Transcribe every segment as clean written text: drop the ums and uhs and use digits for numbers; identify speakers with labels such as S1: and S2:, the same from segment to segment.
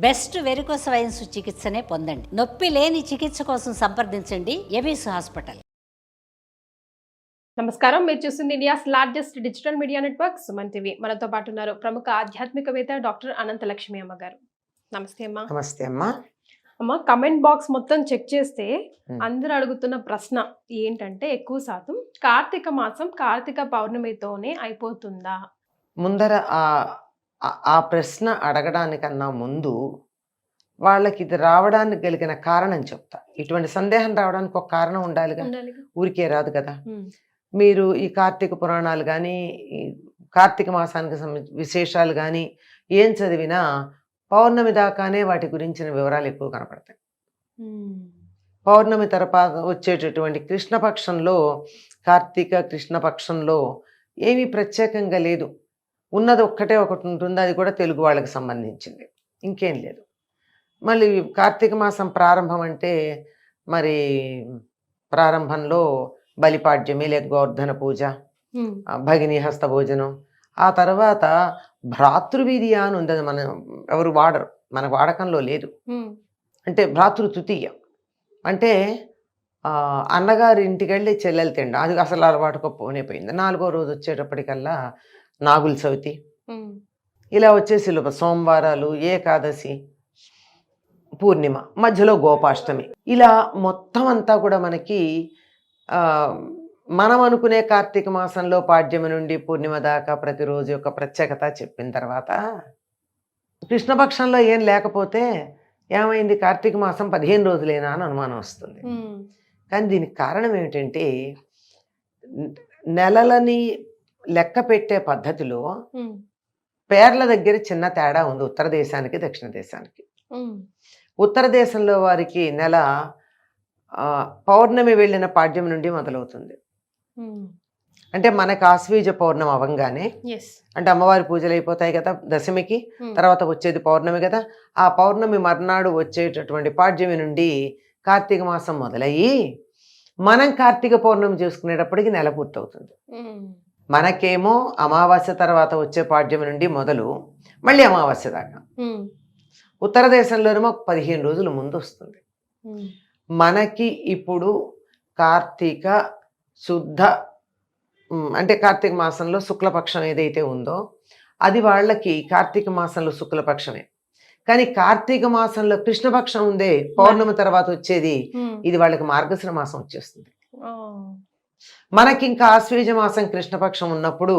S1: Best varicose veins చికిత్సనే పొందండి. నొప్పి లేని చికిత్స కోసం సంప్రదించండి ఎబిస్ హాస్పిటల్.
S2: నమస్కారం, మీరు చూస్తుంది India's largest digital media network Suman TV. మనతో పాటు ఉన్నారు ప్రముఖ ఆధ్యాత్మికవేత్త డాక్టర్ అనంతలక్ష్మి అమ్మ గారు. నమస్తే అమ్మా.
S3: నమస్తే అమ్మా.
S2: అమ్మ, కమెంట్ బాక్స్ మొత్తం చెక్ చేస్తే అందరూ అడుగుతున్న ప్రశ్న ఏంటంటే, ఎక్కువ శాతం కార్తీక మాసం కార్తీక పౌర్ణమితోనే అయిపోతుందా?
S3: ముందర ఆ ప్రశ్న అడగడానికన్నా ముందు వాళ్ళకి ఇది రావడానికి కలిగిన కారణం చెప్తా. ఇటువంటి సందేహం రావడానికి ఒక కారణం ఉండాలిగా, ఊరికే రాదు కదా. మీరు ఈ కార్తీక పురాణాలు కానీ కార్తీక మాసానికి విశేషాలు కానీ ఏం చదివినా పౌర్ణమి దాకానే వాటి గురించిన వివరాలు ఎక్కువ కనపడతాయి. పౌర్ణమి తర్వాత వచ్చేటటువంటి కృష్ణపక్షంలో, కార్తీక కృష్ణపక్షంలో ఏమీ ప్రత్యేకంగా లేదు. ఉన్నది ఒక్కటే ఒకటి ఉంటుంది, అది కూడా తెలుగు వాళ్ళకి సంబంధించింది, ఇంకేం లేదు. మళ్ళీ కార్తీక మాసం ప్రారంభం అంటే మరి ప్రారంభంలో బలిపాడ్యమి లేక గోవర్ధన పూజ, భగిని హస్త భోజనం, ఆ తర్వాత భ్రాతృవీర్య అని ఉంది. అది మన ఎవరు వాడరు, మన వాడకంలో లేదు. అంటే భ్రాతృ తృతీయ అంటే అన్నగారి ఇంటికి వెళ్ళి చెల్లెలు తిండ, అది అసలు అలవాటుగా పోయిపోయింది. 4వ రోజు వచ్చేటప్పటికల్లా నాగుల చవితి, ఇలా వచ్చేసి సోమవారాలు, ఏకాదశి, పూర్ణిమ, మధ్యలో గోపాష్టమి, ఇలా మొత్తం అంతా కూడా మనకి మనం అనుకునే కార్తీక మాసంలో పాడ్యమి నుండి పూర్ణిమ దాకా ప్రతిరోజు యొక్క ప్రత్యేకత చెప్పిన తర్వాత కృష్ణపక్షంలో ఏం లేకపోతే ఏమైంది, కార్తీక మాసం 15 రోజులేనా అని అనుమానం వస్తుంది. కానీ దీనికి కారణం ఏమిటంటే, నెలలని లెక్క పెట్టే పద్ధతిలో పేర్ల దగ్గర చిన్న తేడా ఉంది ఉత్తర దేశానికి దక్షిణ దేశానికి. ఉత్తర దేశంలో వారికి నెల పౌర్ణమి వెళ్ళిన పాడ్యం నుండి మొదలవుతుంది. అంటే మనకు ఆశ్వీజ పౌర్ణమి అవ్వంగానే, అంటే అమ్మవారి పూజలు అయిపోతాయి కదా దశమికి, తర్వాత వచ్చేది పౌర్ణమి కదా, ఆ పౌర్ణమి మర్నాడు వచ్చేటటువంటి పాడ్యమి నుండి కార్తీక మాసం మొదలయ్యి మనం కార్తీక పౌర్ణమి చేసుకునేటప్పటికి నెల పూర్తవుతుంది. మనకేమో అమావాస్య తర్వాత వచ్చే పాడ్యమి నుండి మొదలు మళ్ళీ అమావాస్య దాకా. ఉత్తర దేశంలోనేమో 15 రోజులు ముందు వస్తుంది. మనకి ఇప్పుడు కార్తీక శుద్ధ అంటే కార్తీక మాసంలో శుక్లపక్షం ఏదైతే ఉందో అది వాళ్ళకి కార్తీక మాసంలో శుక్లపక్షమే. కానీ కార్తీక మాసంలో కృష్ణపక్షం ఉందే పౌర్ణమి తర్వాత వచ్చేది, ఇది వాళ్ళకి మార్గశిర మాసం వచ్చేస్తుంది. మనకి ఇంకా ఆశ్వీజ మాసం కృష్ణపక్షం ఉన్నప్పుడు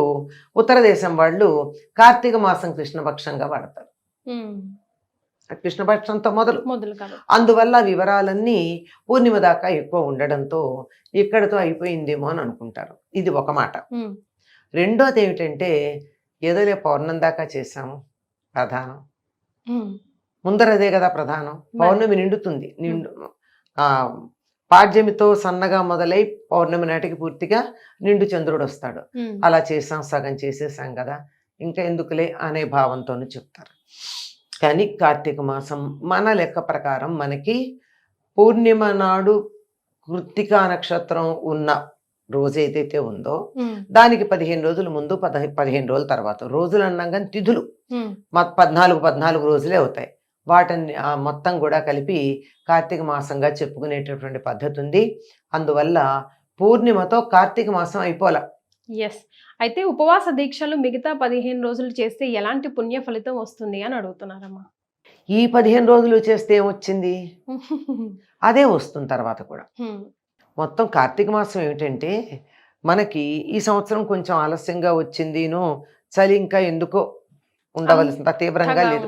S3: ఉత్తర దేశం వాళ్ళు కార్తీక మాసం కృష్ణపక్షంగా వాడతారు, కృష్ణపక్షంతో మొదలు. అందువల్ల వివరాలన్నీ పూర్ణిమ దాకా ఎక్కువ ఉండడంతో ఇక్కడతో అయిపోయిందేమో అని అనుకుంటారు. ఇది ఒక మాట. రెండోది ఏమిటంటే, ఏదోలే పౌర్ణమి దాకా చేశాము ప్రధానం, ముందరదే కదా ప్రధానం. పౌర్ణమి నిండుతుంది, పాడ్యమితో సన్నగా మొదలై పౌర్ణమి నాటికి పూర్తిగా నిండు చంద్రుడు వస్తాడు. అలా చేసాం, సగం చేసేసాం కదా, ఇంకా ఎందుకులే అనే భావంతోనే చెప్తారు. కానీ కార్తీక మాసం మన లెక్క ప్రకారం మనకి పూర్ణిమ నాడు కృత్తికా నక్షత్రం ఉన్న రోజు ఏదైతే ఉందో దానికి 15 రోజుల ముందు 15 రోజుల తర్వాత, రోజులు అన్నాం కానీ తిథులు 14 రోజులే అవుతాయి. వాటిని మొత్తం కూడా కలిపి కార్తీక మాసంగా చెప్పుకునేటటువంటి పద్ధతి ఉంది. అందువల్ల పూర్ణిమతో కార్తీక మాసం అయిపోలా.
S2: అయితే ఉపవాస దీక్షలు మిగతా 15 రోజులు చేస్తే ఎలాంటి పుణ్య ఫలితం వస్తుంది అని అడుగుతున్నారమ్మా.
S3: ఈ 15 రోజులు చేస్తే ఏమొచ్చింది, అదే వస్తుంది తర్వాత కూడా. మొత్తం కార్తీక మాసం ఏమిటంటే, మనకి ఈ సంవత్సరం కొంచెం ఆలస్యంగా వచ్చిందినో, చలి ఇంకా ఎందుకో ఉండవలసినంత తీవ్రంగా లేదు.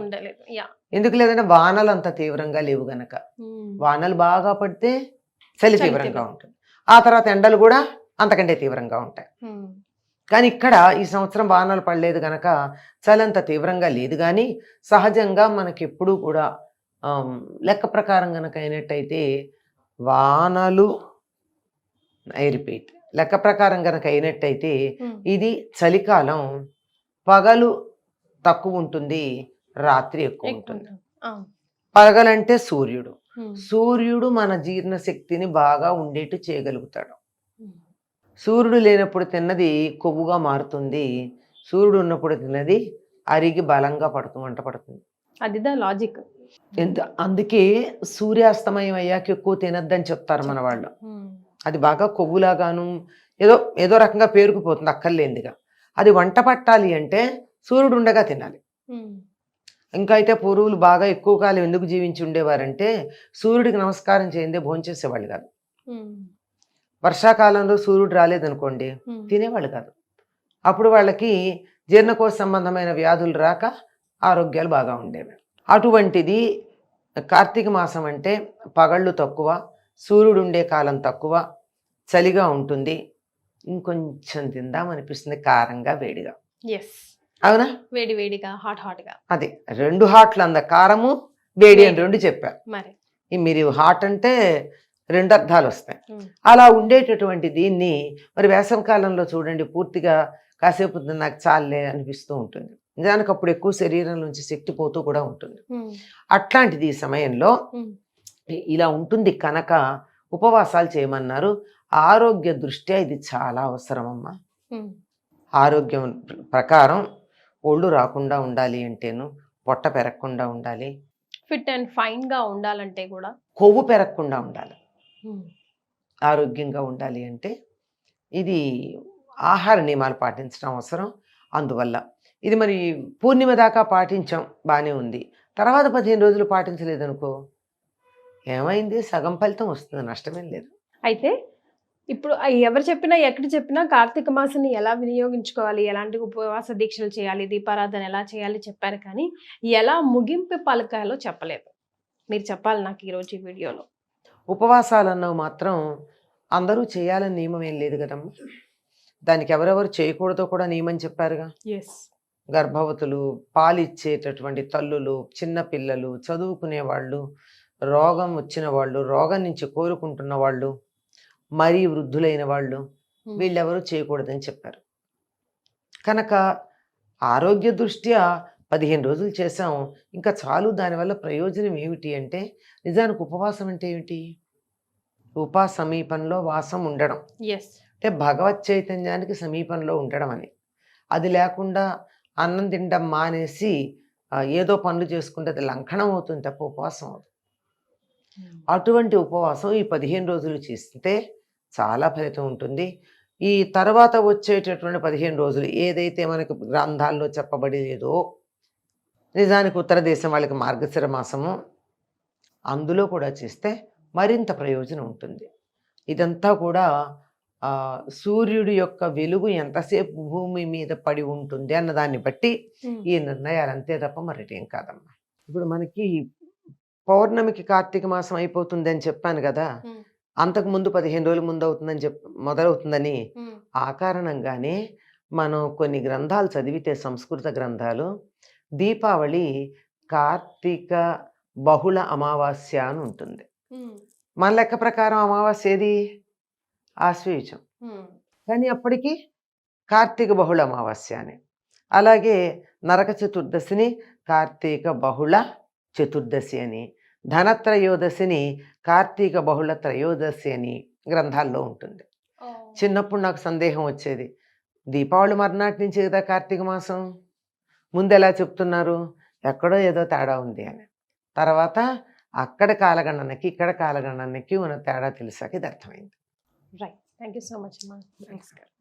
S3: ఎందుకు లేదంటే వానలు అంత తీవ్రంగా లేవు గనక. వానలు బాగా పడితే చలి తీవ్రంగా ఉంటుంది, ఆ తర్వాత ఎండలు కూడా అంతకంటే తీవ్రంగా ఉంటాయి. కానీ ఇక్కడ ఈ సంవత్సరం వానలు పడలేదు గనక చలి అంత తీవ్రంగా లేదు. కానీ సహజంగా మనకి ఎప్పుడూ కూడా లెక్క ప్రకారం గనక అయినట్టయితే వానలు రిపీట్ లెక్క ప్రకారం గనక అయినట్టయితే ఇది చలికాలం, పగలు తక్కువ ఉంటుంది, రాత్రి ఎక్కువ ఉంటుంది. పగలంటే సూర్యుడు మన జీర్ణశక్తిని బాగా ఉండేట్టు చేయగలుగుతాడు. సూర్యుడు లేనప్పుడు తిన్నది కొవ్వుగా మారుతుంది, సూర్యుడు ఉన్నప్పుడు తిన్నది అరిగి బలంగా వంట పడుతుంది.
S2: అది ద లాజిక్.
S3: అందుకే సూర్యాస్తమయం అయ్యాక ఎక్కువ తినద్దని చెప్తారు మన వాళ్ళు. అది బాగా కొవ్వులాగాను ఏదో ఏదో రకంగా పేరుకుపోతుంది అక్కర్లేనిదిగా. అది వంట పట్టాలి అంటే సూర్యుడు ఉండగా తినాలి. ఇంకా అయితే పూర్వులు బాగా ఎక్కువ కాలం ఎందుకు జీవించి ఉండేవారంటే సూర్యుడికి నమస్కారం చేయందే భోంచేసేవాళ్ళు కాదు. వర్షాకాలంలో సూర్యుడు రాలేదనుకోండి తినేవాళ్ళు కాదు. అప్పుడు వాళ్ళకి జీర్ణకోశ సంబంధమైన వ్యాధులు రాక ఆరోగ్యాలు బాగా ఉండేవి. అటువంటిది కార్తీక మాసం అంటే పగళ్ళు తక్కువ, సూర్యుడు ఉండే కాలం తక్కువ, చలిగా ఉంటుంది, ఇంకొంచెం తిందామనిపిస్తుంది కారంగా వేడిగా. అవునా?
S2: వేడి వేడిగా హాట్గా.
S3: అదే 2 హాట్లు అంద, కారము వేడి అని 2 చెప్పారు.
S2: మరి
S3: మీరు హాట్ అంటే 2 అర్థాలు వస్తాయి. అలా ఉండేటటువంటి దీన్ని మరి వేసవి కాలంలో చూడండి పూర్తిగా కాసేపు నాకు చాలే అనిపిస్తూ ఉంటుంది. నిజానికి అప్పుడు ఎక్కువ శరీరం నుంచి శక్తి పోతూ కూడా ఉంటుంది. అట్లాంటిది ఈ సమయంలో ఇలా ఉంటుంది కనుక ఉపవాసాలు చేయమన్నారు. ఆరోగ్య దృష్ట్యా ఇది చాలా అవసరం అమ్మా. ఆరోగ్యం ప్రకారం ఒళ్ళు రాకుండా ఉండాలి అంటేను, పొట్ట పెరగకుండా ఉండాలి,
S2: ఫిట్ అండ్ ఫైన్ గా ఉండాలంటే కూడా
S3: కొవ్వు పెరగకుండా ఉండాలి, ఆరోగ్యంగా ఉండాలి అంటే ఇది ఆహార నియమాలు పాటించడం అవసరం. అందువల్ల ఇది మరి పూర్ణిమ దాకా పాటించాం బాగానే ఉంది, తర్వాత 15 రోజులు పాటించలేదనుకో ఏమైంది? సగం ఫలితం వస్తుంది, నష్టమేం లేదు.
S2: అయితే ఇప్పుడు ఎవరు చెప్పినా ఎక్కడ చెప్పినా కార్తీక మాసాన్ని ఎలా వినియోగించుకోవాలి, ఎలాంటి ఉపవాస దీక్షలు చేయాలి, దీపారాధన ఎలా చేయాలి చెప్పారు, కానీ ఎలా ముగింపు పలకాలో చెప్పలేదు. మీరు చెప్పాలి నాకు ఈరోజు ఈ వీడియోలో.
S3: ఉపవాసాలు అన్నవి మాత్రం అందరూ చేయాలని నియమం ఏం లేదు కదమ్మా. దానికి ఎవరెవరు చేయకూడదో కూడా నియమం చెప్పారుగా. గర్భవతులు, పాలిచ్చేటటువంటి తల్లులు, చిన్నపిల్లలు, చదువుకునే వాళ్ళు, రోగం వచ్చిన వాళ్ళు, రోగం నుంచి కోలుకుంటున్న వాళ్ళు, మరీ వృద్ధులైన వాళ్ళు, వీళ్ళెవరూ చేయకూడదని చెప్పారు. కనుక ఆరోగ్య దృష్ట్యా 15 రోజులు చేసాం ఇంకా చాలు. దానివల్ల ప్రయోజనం ఏమిటి అంటే నిజానికి ఉపవాసం అంటే ఏమిటి? సమీపంలో వాసం ఉండడం, అంటే భగవత్ చైతన్యానికి సమీపంలో ఉండడం అని. అది లేకుండా అన్నం తినడం మానేసి ఏదో పనులు చేసుకుంటే అది లంఘనం అవుతుంది తప్ప ఉపవాసం అవుతుంది. అటువంటి ఉపవాసం ఈ 15 రోజులు చేస్తే చాలా ఫలితం ఉంటుంది. ఈ తర్వాత వచ్చేటటువంటి 15 రోజులు ఏదైతే మనకు గ్రంథాల్లో చెప్పబడి లేదో, నిజానికి ఉత్తర దేశం వాళ్ళకి మార్గశిర మాసము, అందులో కూడా చేస్తే మరింత ప్రయోజనం ఉంటుంది. ఇదంతా కూడా సూర్యుడి యొక్క వెలుగు ఎంతసేపు భూమి మీద పడి ఉంటుంది అన్నదాన్ని బట్టి ఈ నిర్ణయాలు అంతే తప్ప మరేం కాదమ్మా. ఇప్పుడు మనకి పౌర్ణమికి కార్తీక మాసం అయిపోతుంది అని చెప్పాను కదా, అంతకు ముందు 15 రోజుల ముందు అవుతుందని మొదలవుతుందని. ఆ కారణంగానే మనం కొన్ని గ్రంథాలు చదివితే, సంస్కృత గ్రంథాలు, దీపావళి కార్తీక బహుళ అమావాస్య అని ఉంటుంది. మన లెక్క ప్రకారం అమావాస్య ఏది? ఆశ్వయుజం. కానీ అప్పటికి కార్తీక బహుళ అమావాస్య అని. అలాగే నరక చతుర్దశిని కార్తీక బహుళ చతుర్దశి అని, ధనత్రయోదశిని కార్తీక బహుళ త్రయోదశి అని గ్రంథాల్లో ఉంటుంది. చిన్నప్పుడు నాకు సందేహం వచ్చేది, దీపావళి మర్నాటి నుంచి కదా కార్తీక మాసం, ముందు ఎలా చెప్తున్నారు? ఎక్కడో ఏదో తేడా ఉంది అని. తర్వాత అక్కడ కాలగణనకి ఇక్కడ కాలగణనకి ఉన్న తేడా తెలిసాక ఇది అర్థమైంది.
S2: Right. Thank you so much అమ్మా. నమస్కారం.